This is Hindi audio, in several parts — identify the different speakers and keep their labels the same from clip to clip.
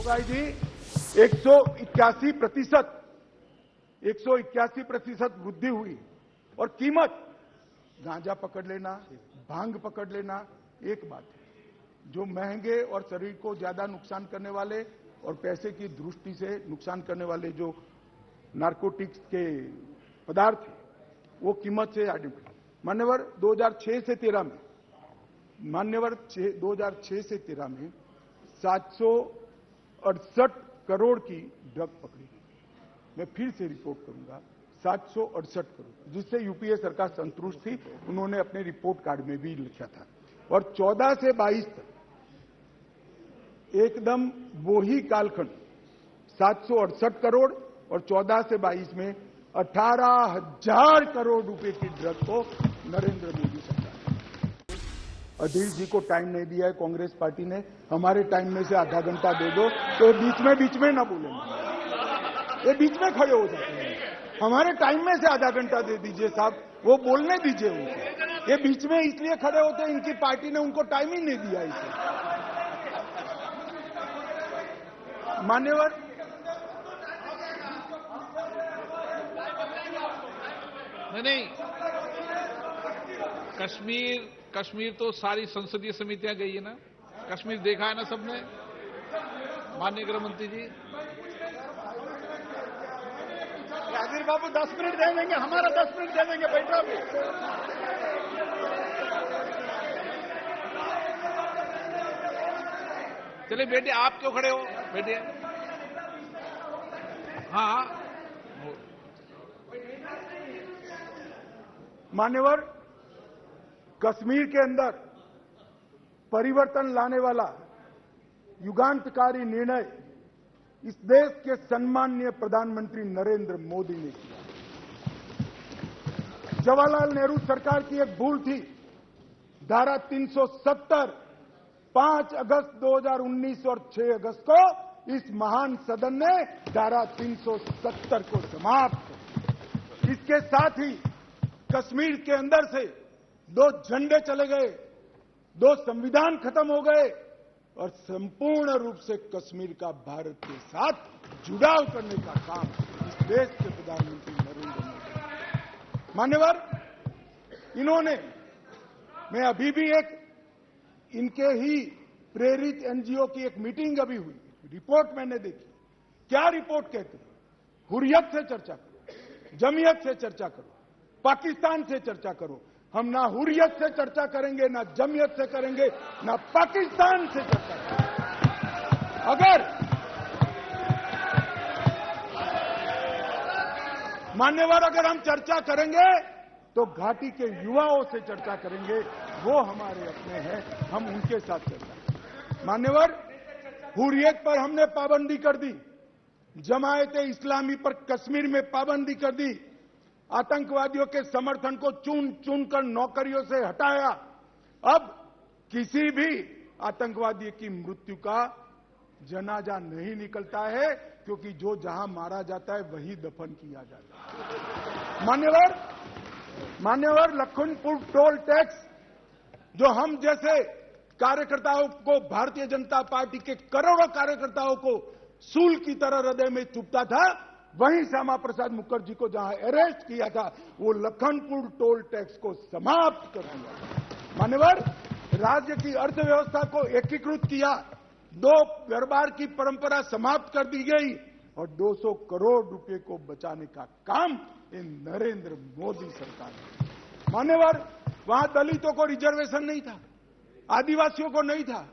Speaker 1: भाई जी 181% वृद्धि हुई और कीमत गांजा पकड़ लेना, भांग पकड़ लेना एक बात है, जो महंगे और शरीर को ज्यादा नुकसान करने वाले और पैसे की दृष्टि से नुकसान करने वाले जो नारकोटिक्स के पदार्थ है वो कीमत से आइडेंटिफाई। मान्यवर 2006 से 13 में 768 करोड़ की ड्रग पकड़ी गई। मैं फिर से रिपोर्ट करूंगा 768 करोड़, जिससे यूपीए सरकार संतुष्ट थी, उन्होंने अपने रिपोर्ट कार्ड में भी लिखा था। और 14 से 22 तक एकदम वो ही कालखंड 768 करोड़ और 14 से 22 में 18,000 करोड़ रुपए की ड्रग को नरेंद्र मोदी सरकार ने। अधीर जी को टाइम नहीं दिया है कांग्रेस पार्टी ने, हमारे टाइम में से आधा घंटा दे दो तो बीच में ना बोलेंगे, ये बीच में खड़े हो जाते हैं। हमारे टाइम में से आधा घंटा दे दीजिए साहब, वो बोलने दीजिए उनको। ये बीच में इसलिए खड़े होते हैं, इनकी पार्टी ने उनको टाइम ही नहीं दिया इसे। मान्यवर
Speaker 2: नहीं, कश्मीर तो सारी संसदीय समितियां गई है ना, कश्मीर देखा है ना सबने, माननीय गृह मंत्री जी।
Speaker 1: राजीव बाबू 10 मिनट दे देंगे, हमारा 10 मिनट दे देंगे, बैठो अभी।
Speaker 2: चलिए बेटे, आप क्यों खड़े हो, बेटे। हाँ,
Speaker 1: मान्यवर कश्मीर के अंदर परिवर्तन लाने वाला युगांतकारी निर्णय इस देश के सम्माननीय प्रधानमंत्री नरेंद्र मोदी ने किया। जवाहरलाल नेहरू सरकार की एक भूल थी, धारा 370 5 अगस्त 2019 और 6 अगस्त को इस महान सदन ने धारा 370 को समाप्त कर। इसके साथ ही कश्मीर के अंदर से 2 झंडे चले गए, 2 संविधान खत्म हो गए और संपूर्ण रूप से कश्मीर का भारत के साथ जुड़ाव करने का काम इस देश के प्रधानमंत्री नरेंद्र मोदी। मान्यवर इन्होंने, मैं अभी भी एक इनके ही प्रेरित एनजीओ की एक मीटिंग अभी हुई, रिपोर्ट मैंने देखी। क्या रिपोर्ट कहते हैं? हुर्रियत से चर्चा करो, जमीयत से चर्चा करो, पाकिस्तान से चर्चा करो। हम ना हुर्रियत से चर्चा करेंगे, ना जमीयत से करेंगे, ना पाकिस्तान से चर्चा करेंगे। अगर मान्यवर अगर हम चर्चा करेंगे तो घाटी के युवाओं से चर्चा करेंगे, वो हमारे अपने हैं, हम उनके साथ चर्चा करेंगे। मान्यवर हुर्रियत पर हमने पाबंदी कर दी, जमायते इस्लामी पर कश्मीर में पाबंदी कर दी, आतंकवादियों के समर्थन को चुन चुन कर नौकरियों से हटाया। अब किसी भी आतंकवादी की मृत्यु का जनाजा नहीं निकलता है, क्योंकि जो जहां मारा जाता है वही दफन किया जाता है। मान्यवर लखनपुर टोल टैक्स जो हम जैसे कार्यकर्ताओं को, भारतीय जनता पार्टी के करोड़ों कार्यकर्ताओं को सूल की तरह हृदय में चुभता था, वहीं श्यामा प्रसाद मुखर्जी को जहां अरेस्ट किया था, वो लखनपुर टोल टैक्स को समाप्त कर दिया। मान्यवर राज्य की अर्थव्यवस्था को एकीकृत किया, 2 व्यापार की परंपरा समाप्त कर दी गई और 200 करोड़ रुपए को बचाने का काम इन नरेंद्र मोदी सरकार ने। मान्यवर वहां दलितों को रिजर्वेशन नहीं था, आदिवासियों को नहीं था,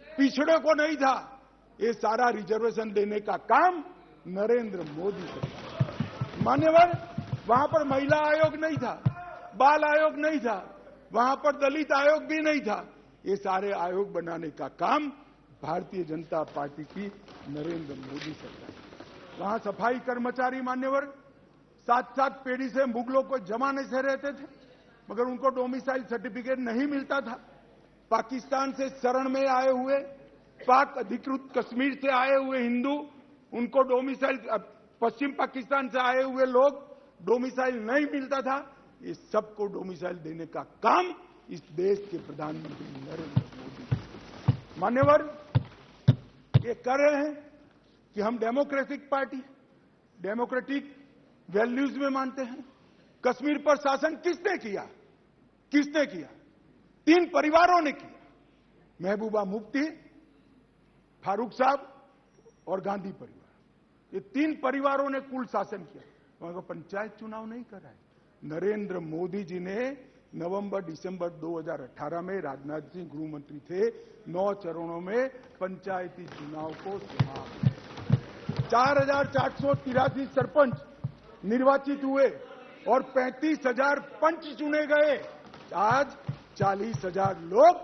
Speaker 1: पिछड़ों को नहीं था, ये सारा रिजर्वेशन देने का काम नरेंद्र मोदी सरकार। मान्यवर वहां पर महिला आयोग नहीं था, बाल आयोग नहीं था, वहां पर दलित आयोग भी नहीं था, ये सारे आयोग बनाने का काम भारतीय जनता पार्टी की नरेंद्र मोदी सरकार। वहां सफाई कर्मचारी मान्यवर 7-7 पीढ़ी से मुगलों को जमाने से रहते थे, मगर उनको डोमिसाइल सर्टिफिकेट नहीं मिलता था। पाकिस्तान से शरण में आए हुए, पाक अधिकृत कश्मीर से आए हुए हिंदू, उनको डोमिसाइल, पश्चिम पाकिस्तान से आए हुए लोग डोमिसाइल नहीं मिलता था, ये सबको डोमिसाइल देने का काम इस देश के प्रधानमंत्री नरेंद्र मोदी। मान्यवर ये कर रहे हैं, कि हम डेमोक्रेटिक पार्टी, डेमोक्रेटिक वैल्यूज में मानते हैं। कश्मीर पर शासन किसने किया? किसने किया? 3 परिवारों ने किया, महबूबा मुफ्ती, फारूक साहब और गांधी परिवार। ये 3 परिवारों ने कुल शासन किया। वहां का पंचायत चुनाव नहीं करा है। नरेंद्र मोदी जी ने नवंबर-दिसंबर 2018 में, राजनाथ सिंह गृह मंत्री थे, 9 चरणों में पंचायती चुनाव को समाप्त। 4,483 सरपंच निर्वाचित हुए और 35,000 पंच चुने गए। आज 40,000 लोग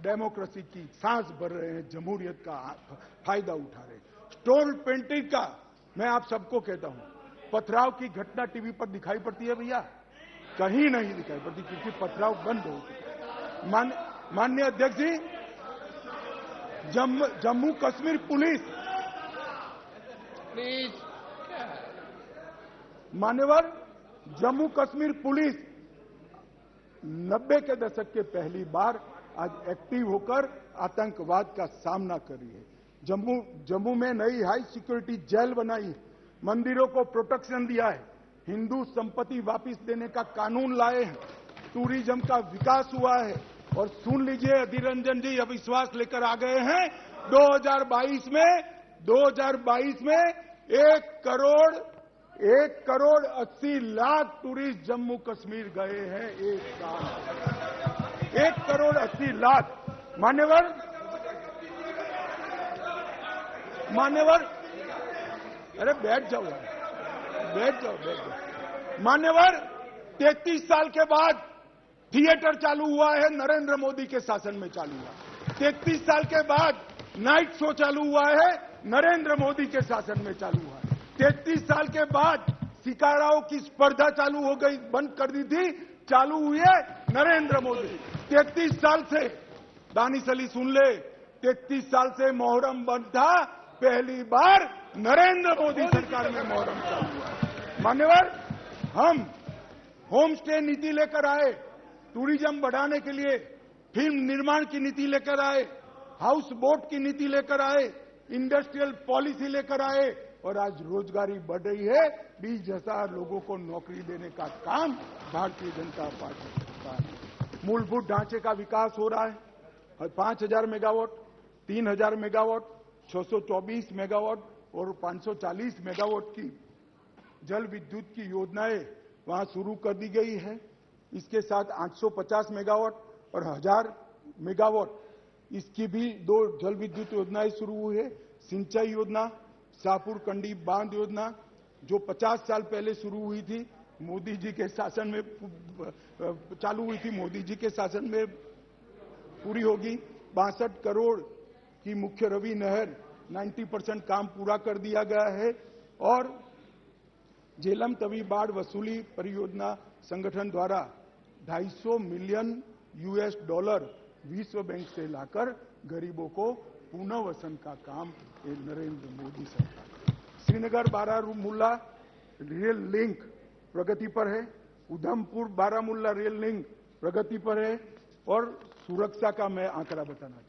Speaker 1: डेमोक्रेसी की सांस भर रहे हैं, जमहूरियत का फायदा उठा रहे हैं। स्टोन पेंटिंग का मैं आप सबको कहता हूं, पथराव की घटना टीवी पर दिखाई पड़ती है भैया? कहीं नहीं दिखाई पड़ती, क्योंकि पथराव बंद हो चुका। माननीय अध्यक्ष जी, जम्मू कश्मीर पुलिस,
Speaker 2: प्लीज,
Speaker 1: मान्यवर, जम्मू कश्मीर पुलिस 90 के दशक के पहली बार आज एक्टिव होकर आतंकवाद का सामना कर रही है। जम्मू में नई हाई सिक्योरिटी जेल बनाई है, मंदिरों को प्रोटेक्शन दिया है, हिंदू संपत्ति वापस देने का कानून लाए हैं, टूरिज्म का विकास हुआ है। और सुन लीजिए, अधीर रंजन जी अविश्वास लेकर आ गए हैं। 2022 में 1 करोड़ 80 लाख टूरिस्ट जम्मू कश्मीर गए हैं एक साल। 1 करोड़ 80 लाख। मान्यवर, अरे बैठ जाओ। मान्यवर, 33 साल के बाद थिएटर चालू हुआ है, नरेंद्र मोदी के शासन में चालू हुआ। 33 साल के बाद नाइट शो चालू हुआ है, नरेंद्र मोदी के शासन में चालू हुआ है। 33 साल के बाद शिकाराओं की स्पर्धा चालू हो गई, बंद कर दी थी, चालू हुई है नरेंद्र मोदी। 33 साल से, दानिश अली सुन ले, 33 साल से मोहर्रम बंद था, पहली बार नरेंद्र मोदी सरकार में मोहर्रम चालू हुआ। मान्यवर, हम होम स्टे नीति लेकर आए, टूरिज्म बढ़ाने के लिए फिल्म निर्माण की नीति लेकर आए, हाउस बोट की नीति लेकर आए, इंडस्ट्रियल पॉलिसी लेकर आए, और आज रोजगारी बढ़ रही है। 20,000 लोगों को नौकरी देने का काम भारतीय जनता पार्टी करता है। मूलभूत ढांचे का विकास हो रहा है। 5,000 मेगावाट, 3,000 मेगावाट, 624 मेगावाट और 540 मेगावाट की जल विद्युत की योजनाएं वहां शुरू कर दी गई है। इसके साथ 850 मेगावाट और 1000 मेगावाट इसकी भी 2 जल विद्युत योजनाएं शुरू हुई है। सिंचाई योजना, शाहपुर कंडी बांध योजना, जो 50 साल पहले शुरू हुई थी, मोदी जी के शासन में चालू हुई थी, मोदी जी के शासन में पूरी होगी। 62 करोड़ की मुख्य रवि नहर 90% काम पूरा कर दिया गया है। और झेलम तवी बाढ़ वसूली परियोजना संगठन द्वारा $250 मिलियन विश्व बैंक से लाकर गरीबों को पुनर्वसन का काम नरेंद्र मोदी सरकार। श्रीनगर बारामूला रेल लिंक प्रगति पर है, उधमपुर बारामूला रेल लिंक प्रगति पर है। और सुरक्षा का मैं आंकड़ा बताना चाहता हूं।